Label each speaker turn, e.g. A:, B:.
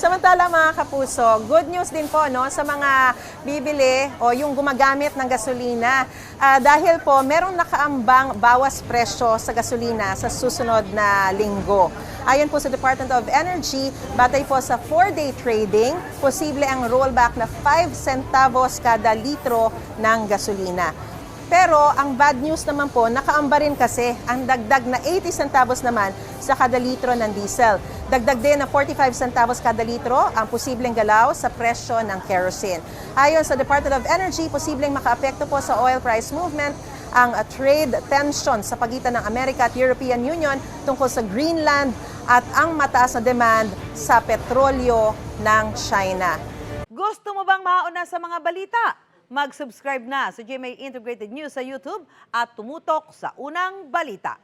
A: Samantala mga kapuso, good news din po no, sa mga bibili o yung gumagamit ng gasolina. Dahil po merong nakaambang bawas presyo sa gasolina sa susunod na linggo. Ayon po sa Department of Energy, batay po sa 4-day trading, posible ang rollback na 5 centavos kada litro ng gasolina. Pero ang bad news naman po, nakaamba rin kasi ang dagdag na 80 centavos naman sa kada litro ng diesel. Dagdag din na 45 centavos kada litro ang posibleng galaw sa presyo ng kerosene. Ayon sa Department of Energy, posibleng makaapekto po sa oil price movement ang trade tension sa pagitan ng Amerika at European Union tungkol sa Greenland at ang mataas na demand sa petrolyo ng China.
B: Gusto mo bang mauna sa mga balita? Mag-subscribe na sa GMA Integrated News sa YouTube at tumutok sa unang balita.